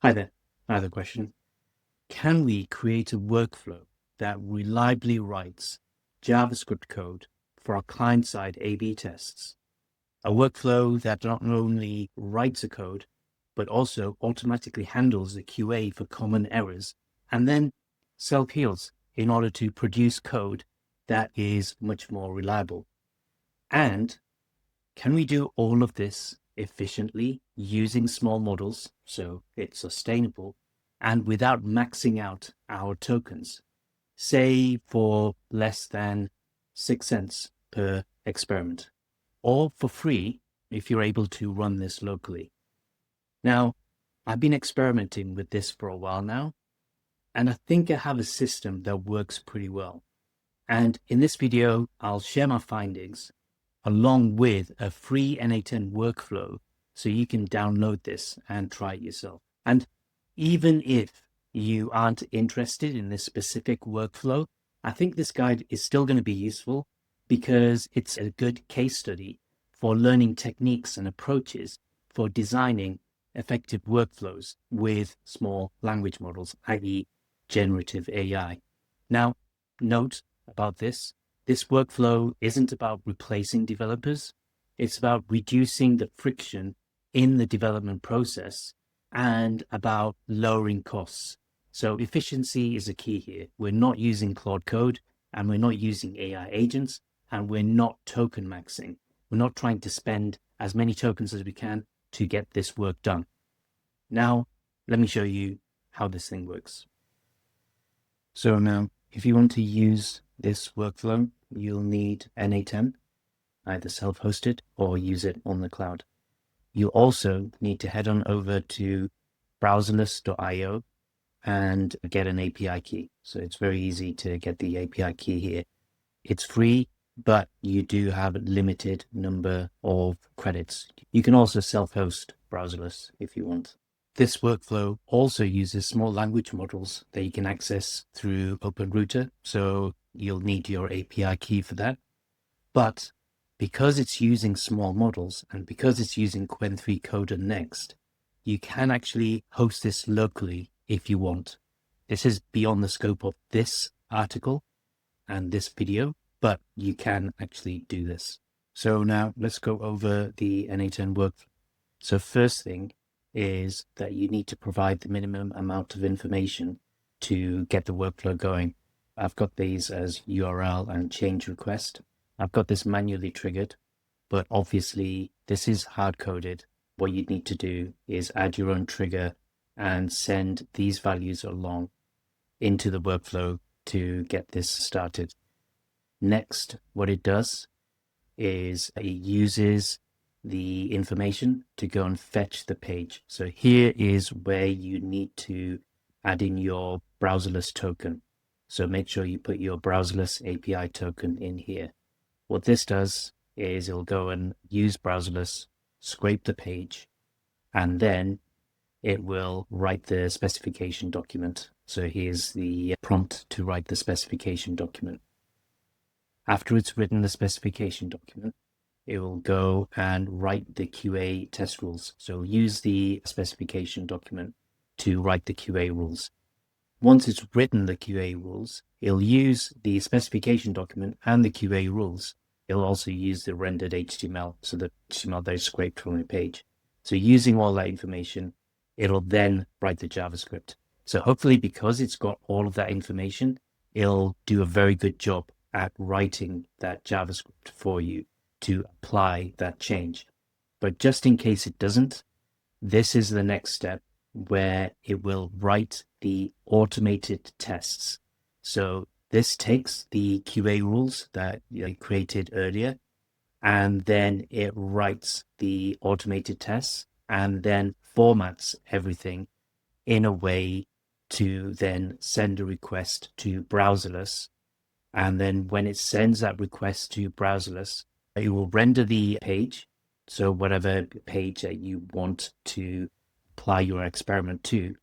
Hi there. I have a question. Can we create a workflow that reliably writes JavaScript code for our client-side A/B tests? A workflow that not only writes a code, but also automatically handles the QA for common errors and then self-heals in order to produce code that is much more reliable. And can we do all of this efficiently using small models so it's sustainable and without maxing out our tokens, say for less than 6 cents per experiment, or for free if you're able to run this locally? Now, I've been experimenting with this for a while now, and I think I have a system that works pretty well. And in this video, I'll share my findings along with a free N8N workflow so you can download this and try it yourself. And even if you aren't interested in this specific workflow, I think this guide is still going to be useful because it's a good case study for learning techniques and approaches for designing effective workflows with small language models, i.e. generative AI. Now, note about this workflow isn't about replacing developers. It's about reducing the friction in the development process and about lowering costs. So efficiency is a key here. We're not using Claude Code and we're not using AI agents and we're not token maxing. We're not trying to spend as many tokens as we can to get this work done. Now, let me show you how this thing works. So now, if you want to use this workflow, you'll need N8N, either self-hosted or use it on the cloud. You also need to head on over to browserless.io and get an API key. So it's very easy to get the API key here. It's free, but you do have a limited number of credits. You can also self-host browserless if you want. This workflow also uses small language models that you can access through OpenRouter, so you'll need your API key for that. But because it's using small models and because it's using Qwen3 Coder Next, you can actually host this locally if you want. This is beyond the scope of this article and this video, but you can actually do this. So now let's go over the N8N workflow. So first thing is that you need to provide the minimum amount of information to get the workflow going. I've got these as URL and change request. I've got this manually triggered, but obviously this is hard coded. What you need to do is add your own trigger and send these values along into the workflow to get this started. Next, what it does is it uses the information to go and fetch the page. So here is where you need to add in your browserless token. So make sure you put your browserless API token in here. What this does is it'll go and use browserless, scrape the page, and then it will write the specification document. So here's the prompt to write the specification document. After it's written the specification document, it will go and write the QA test rules. So use the specification document to write the QA rules. Once it's written the QA rules, it'll use the specification document and the QA rules. It'll also use the rendered HTML, so the HTML that is scraped from the page. So using all that information, it'll then write the JavaScript. So hopefully, because it's got all of that information, it'll do a very good job at writing that JavaScript for you to apply that change. But just in case it doesn't, this is the next step where it will write the automated tests. So this takes the QA rules that you created earlier, and then it writes the automated tests and then formats everything in a way to then send a request to browserless. And then when it sends that request to browserless, it will render the page. So whatever page that you want to apply your experiment to,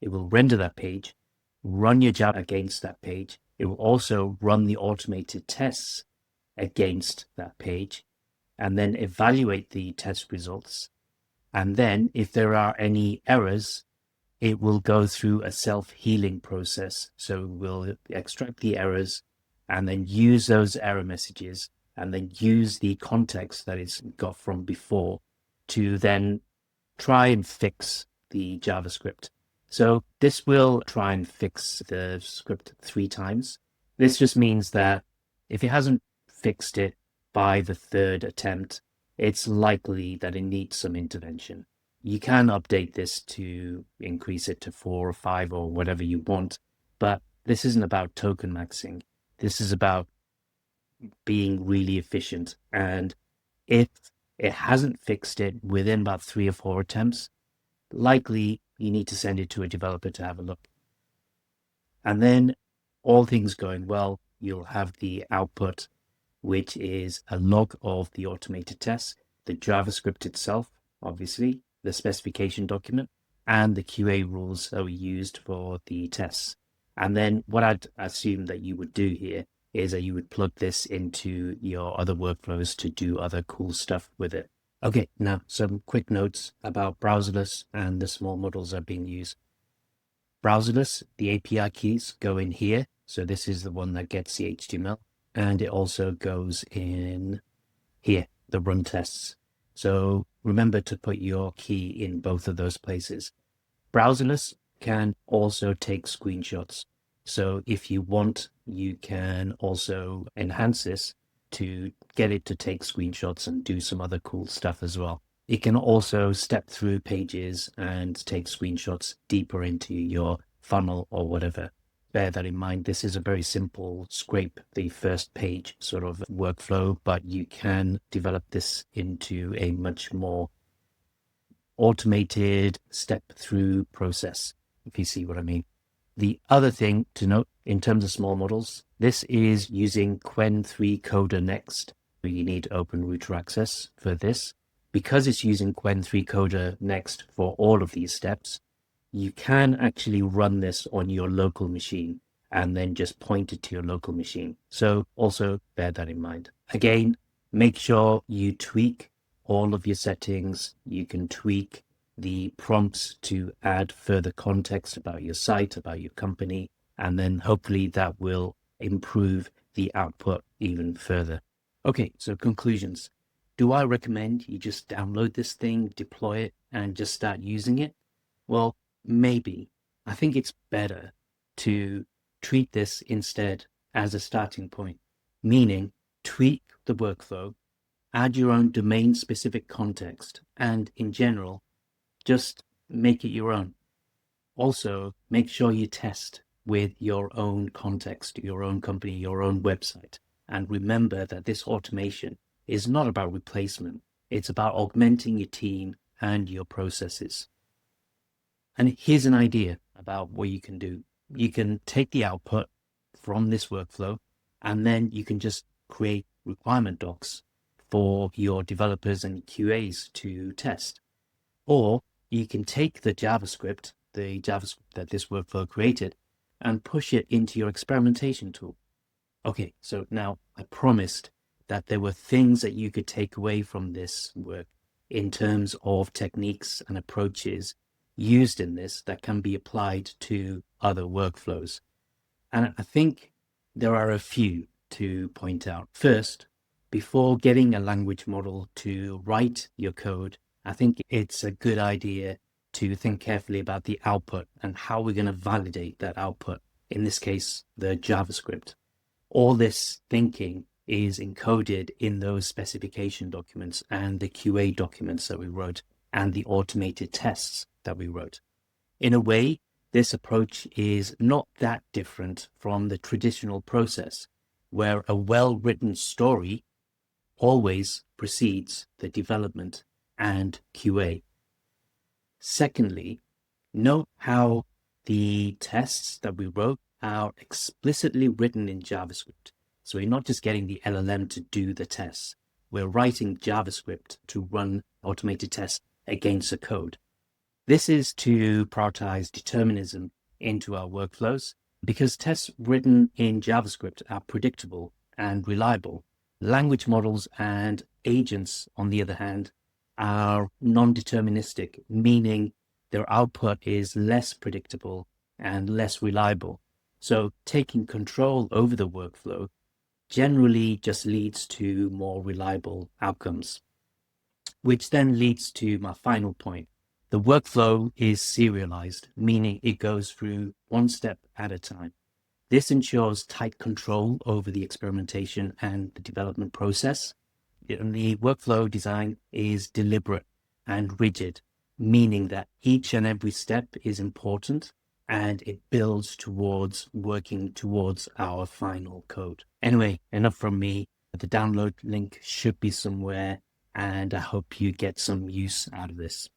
it will render that page, run your Java against that page. It will also run the automated tests against that page and then evaluate the test results. And then if there are any errors, it will go through a self-healing process. So we'll extract the errors and then use those error messages and then use the context that it's got from before to then try and fix the JavaScript. So this will try and fix the script 3 times. This just means that if it hasn't fixed it by the 3rd attempt, it's likely that it needs some intervention. You can update this to increase it to 4 or 5 or whatever you want, but this isn't about token maxing. This is about being really efficient. And if it hasn't fixed it within about 3 or 4 attempts, likely you need to send it to a developer to have a look. And then all things going well, you'll have the output, which is a log of the automated tests, the JavaScript itself, obviously, the specification document, and the QA rules that we used for the tests. And then what I'd assume that you would do here is that you would plug this into your other workflows to do other cool stuff with it. Okay, now some quick notes about browserless and the small models that are being used. Browserless, the API keys go in here. So this is the one that gets the HTML, and it also goes in here, the run tests. So remember to put your key in both of those places. Browserless can also take screenshots. So if you want, you can also enhance this to get it to take screenshots and do some other cool stuff as well. It can also step through pages and take screenshots deeper into your funnel or whatever. Bear that in mind. This is a very simple scrape the first page sort of workflow, but you can develop this into a much more automated step through process, if you see what I mean. The other thing to note in terms of small models, this is using Qwen3 Coder Next. You need open router access for this. Because it's using Qwen3 Coder Next for all of these steps, you can actually run this on your local machine and then just point it to your local machine. So also bear that in mind. Again, make sure you tweak all of your settings. You can tweak the prompts to add further context about your site, about your company, and then hopefully that will improve the output even further. Okay, so conclusions. Do I recommend you just download this thing, deploy it, and just start using it? Well, maybe. I think it's better to treat this instead as a starting point, meaning tweak the workflow, add your own domain-specific context, and in general, just make it your own. Also, make sure you test with your own context, your own company, your own website. And remember that this automation is not about replacement. It's about augmenting your team and your processes. And here's an idea about what you can do. You can take the output from this workflow, and then you can just create requirement docs for your developers and QAs to test. Or you can take the JavaScript that this workflow created, and push it into your experimentation tool. Okay, so now I promised that there were things that you could take away from this work in terms of techniques and approaches used in this that can be applied to other workflows. And I think there are a few to point out. First, before getting a language model to write your code, I think it's a good idea to think carefully about the output and how we're going to validate that output. In this case, the JavaScript. All this thinking is encoded in those specification documents and the QA documents that we wrote and the automated tests that we wrote. In a way, this approach is not that different from the traditional process, where a well-written story always precedes the development and QA. Secondly, note how the tests that we wrote are explicitly written in JavaScript. So we're not just getting the LLM to do the tests. We're writing JavaScript to run automated tests against the code. This is to prioritize determinism into our workflows because tests written in JavaScript are predictable and reliable. Language models and agents, on the other hand, are non-deterministic, meaning their output is less predictable and less reliable. So taking control over the workflow generally just leads to more reliable outcomes, which then leads to my final point. The workflow is serialized, meaning it goes through one step at a time. This ensures tight control over the experimentation and the development process. The workflow design is deliberate and rigid, meaning that each and every step is important and it builds towards working towards our final code. Anyway, enough from me. The download link should be somewhere, and I hope you get some use out of this.